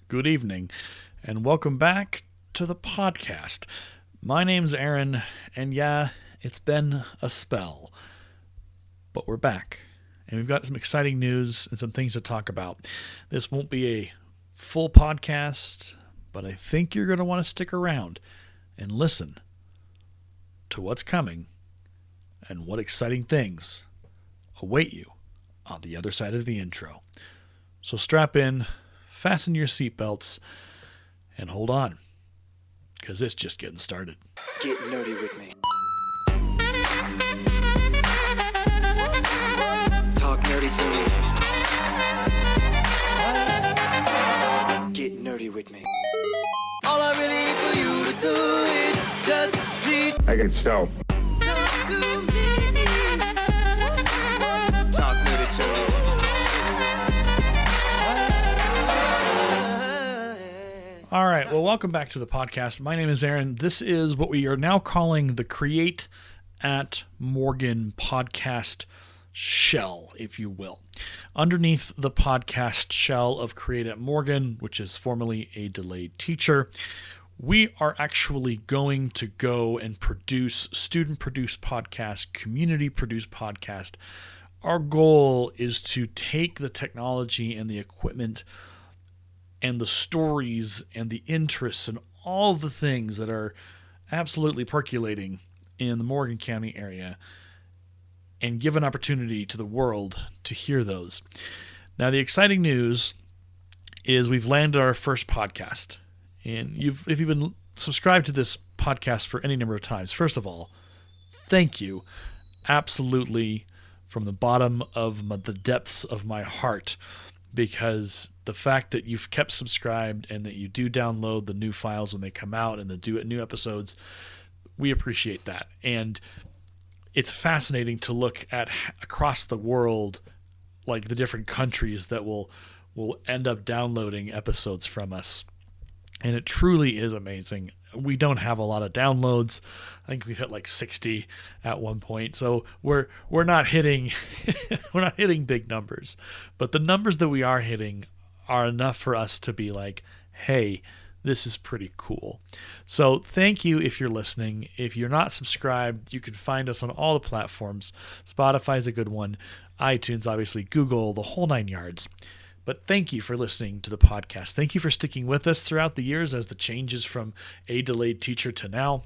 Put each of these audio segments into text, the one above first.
good evening, and welcome back to the podcast. My name's Aaron, and yeah, it's been a spell, but we're back, and we've got some exciting news and some things to talk about. This won't be a full podcast, but I think you're going to want to stick around and listen to what's coming and what exciting things await you on the other side of the intro. So strap in, fasten your seatbelts, and hold on, because it's just getting started. Get nerdy with me. Talk nerdy to me. Get nerdy with me. All I really need for you to do is just please I can sell. talk to me. Talk nerdy to me. All right, well, welcome back to the podcast. My name is Aaron. This is what we are now calling the Create at Morgan podcast shell, if you will. Underneath the podcast shell of Create at Morgan, which is formerly A Delayed Teacher, we are actually going to go and produce student-produced podcast, community-produced podcast. Our goal is to take the technology and the equipment and the stories and the interests and all the things that are absolutely percolating in the Morgan County area and give an opportunity to the world to hear those. Now, the exciting news is we've landed our first podcast. And if you've been subscribed to this podcast for any number of times, first of all, thank you. Absolutely, from the bottom of the depths of my heart, because the fact that you've kept subscribed and that you do download the new files when they come out and the new episodes, we appreciate that. And it's fascinating to look at across the world, like the different countries that will end up downloading episodes from us. And it truly is amazing. We don't have a lot of downloads. I think we've hit like 60 at one point. So we're not hitting we're not hitting big numbers. But the numbers that we are hitting are enough for us to be like, hey, this is pretty cool. So thank you if you're listening. If you're not subscribed, you can find us on all the platforms. Spotify's a good one. iTunes, obviously, Google, the whole nine yards. But thank you for listening to the podcast. Thank you for sticking with us throughout the years as the changes from A Delayed Teacher to now.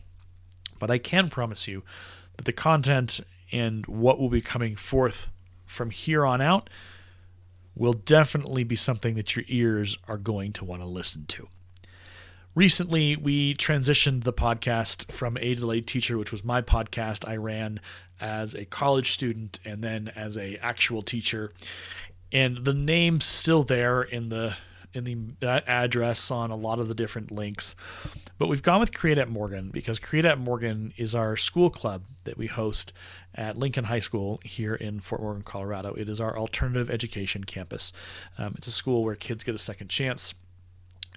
But I can promise you that the content and what will be coming forth from here on out will definitely be something that your ears are going to want to listen to. Recently, we transitioned the podcast from A Delayed Teacher, which was my podcast I ran as a college student and then as an actual teacher. And the name's still there in the address on a lot of the different links. But we've gone with Create at Morgan because Create at Morgan is our school club that we host at Lincoln High School here in Fort Morgan, Colorado. It is our alternative education campus. It's a school where kids get a second chance,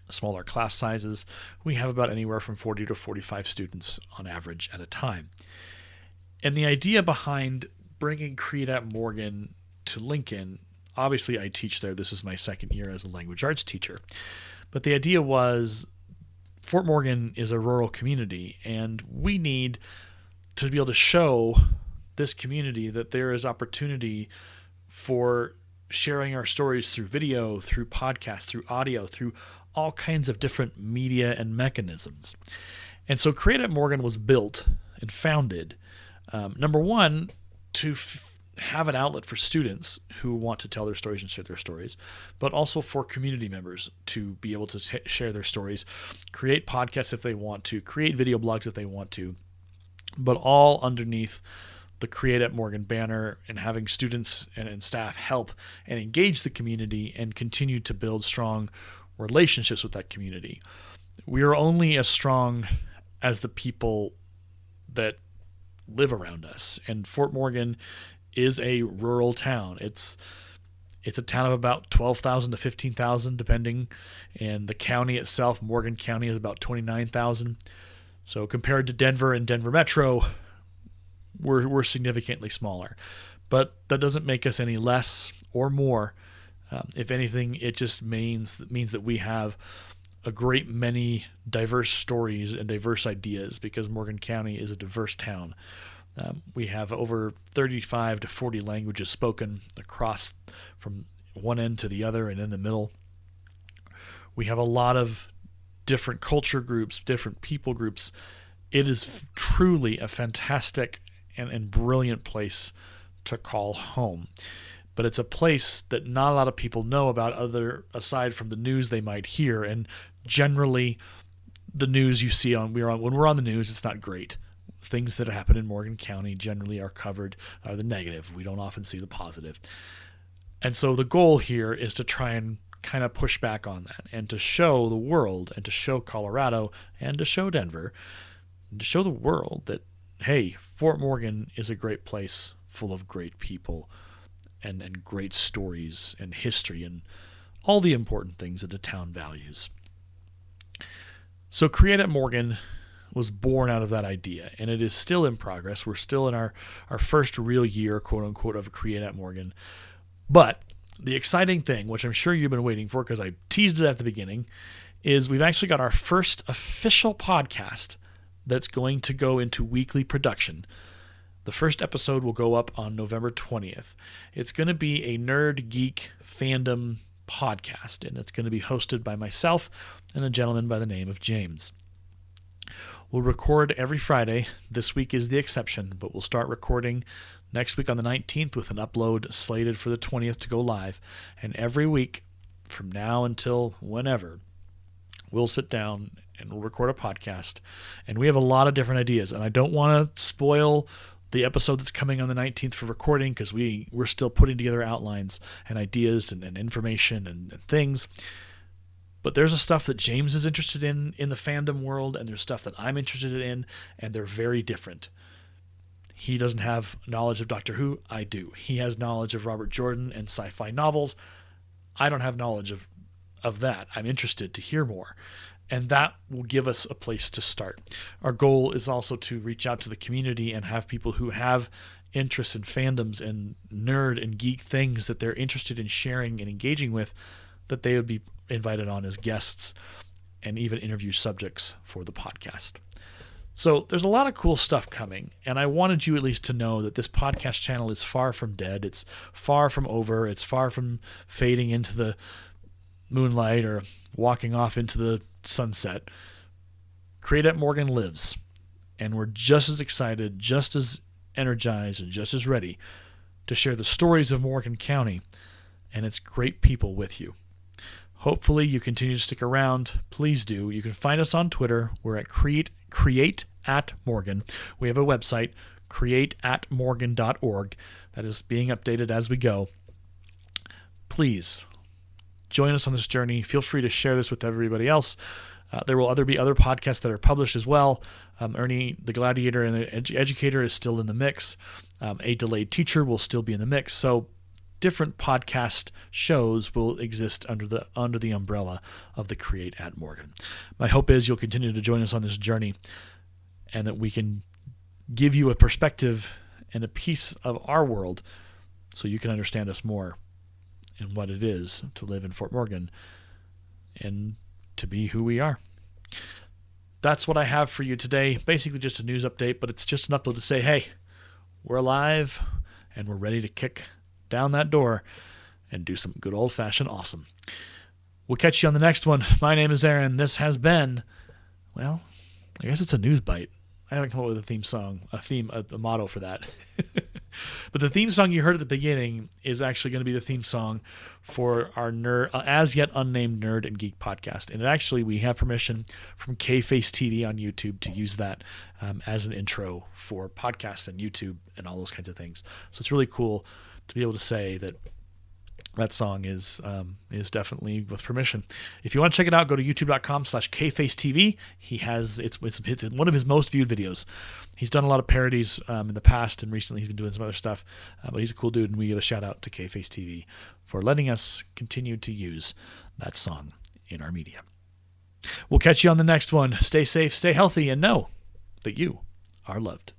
smaller class sizes. We have about anywhere from 40 to 45 students on average at a time. And the idea behind bringing Create at Morgan to Lincoln, obviously, I teach there. This is my second year as a language arts teacher. But the idea was Fort Morgan is a rural community, and we need to be able to show this community that there is opportunity for sharing our stories through video, through podcast, through audio, through all kinds of different media and mechanisms. And so Create at Morgan was built and founded, number one, to have an outlet for students who want to tell their stories and share their stories, but also for community members to be able to share their stories, create podcasts if they want to, create video blogs if they want to, but all underneath the Create at Morgan banner and having students and staff help and engage the community and continue to build strong relationships with that community. We are only as strong as the people that live around us, and Fort Morgan is a rural town. It's a town of about 12,000 to 15,000 depending, and the county itself, Morgan County, is about 29,000. So compared to Denver and Denver Metro, we're significantly smaller. But that doesn't make us any less or more If anything, it just means that we have a great many diverse stories and diverse ideas, because Morgan County is a diverse town. We have over 35 to 40 languages spoken across from one end to the other and in the middle. We have a lot of different culture groups, different people groups. It is truly a fantastic and brilliant place to call home. But it's a place that not a lot of people know about, aside from the news they might hear. And generally, the news you see when we're on the news, it's not great. Things that happen in Morgan County generally are covered the negative. We don't often see the positive. And so the goal here is to try and kind of push back on that, and to show the world, and to show Colorado, and to show Denver, and to show the world that, hey, Fort Morgan is a great place full of great people and great stories and history and all the important things that a town values. So Create at Morgan was born out of that idea, and it is still in progress. We're still in our first real year, quote unquote, of Create at Morgan. But the exciting thing, which I'm sure you've been waiting for because I teased it at the beginning, is we've actually got our first official podcast that's going to go into weekly production. The first episode will go up on November 20th. It's going to be a nerd geek fandom podcast, and it's going to be hosted by myself and a gentleman by the name of James. We'll record every Friday. This week is the exception, but we'll start recording next week on the 19th with an upload slated for the 20th to go live. And every week from now until whenever, we'll sit down and we'll record a podcast. And we have a lot of different ideas, and I don't want to spoil the episode that's coming on the 19th for recording, because we're still putting together outlines and ideas and information and things. But there's a stuff that James is interested in the fandom world, and there's stuff that I'm interested in, and they're very different. He doesn't have knowledge of Doctor Who. I do. He has knowledge of Robert Jordan and sci-fi novels. I don't have knowledge of that. I'm interested to hear more. And that will give us a place to start. Our goal is also to reach out to the community and have people who have interests in fandoms and nerd and geek things that they're interested in sharing and engaging with, that they would be invited on as guests and even interview subjects for the podcast. So there's a lot of cool stuff coming, and I wanted you at least to know that this podcast channel is far from dead. It's far from over. It's far from fading into the moonlight or walking off into the sunset. Create at Morgan lives, and we're just as excited, just as energized, and just as ready to share the stories of Morgan County and its great people with you. Hopefully you continue to stick around. Please do. You can find us on Twitter. We're at Create at Morgan. We have a website, createatmorgan.org, that is being updated as we go. Please join us on this journey. Feel free to share this with everybody else. There will be other podcasts that are published as well. Ernie the Gladiator and the Educator is still in the mix. A Delayed Teacher will still be in the mix. So different podcast shows will exist under the umbrella of the Create at Morgan. My hope is you'll continue to join us on this journey, and that we can give you a perspective and a piece of our world so you can understand us more and what it is to live in Fort Morgan and to be who we are. That's what I have for you today. Basically just a news update, but it's just an upload to say, hey, we're alive and we're ready to kick down that door and do some good old-fashioned awesome. We'll catch you on the next one. My name is Aaron. This has been, well, I guess it's a news bite. I haven't come up with a theme song, a motto for that. But the theme song you heard at the beginning is actually going to be the theme song for our as yet unnamed Nerd and Geek podcast. And we have permission from K-Face TV on YouTube to use that as an intro for podcasts and YouTube and all those kinds of things. So it's really cool to be able to say that song is definitely with permission. If you want to check it out, go to youtube.com/KFaceTV. It's one of his most viewed videos. He's done a lot of parodies in the past, and recently he's been doing some other stuff. But he's a cool dude, and we give a shout out to KFace TV for letting us continue to use that song in our media. We'll catch you on the next one. Stay safe, stay healthy, and know that you are loved.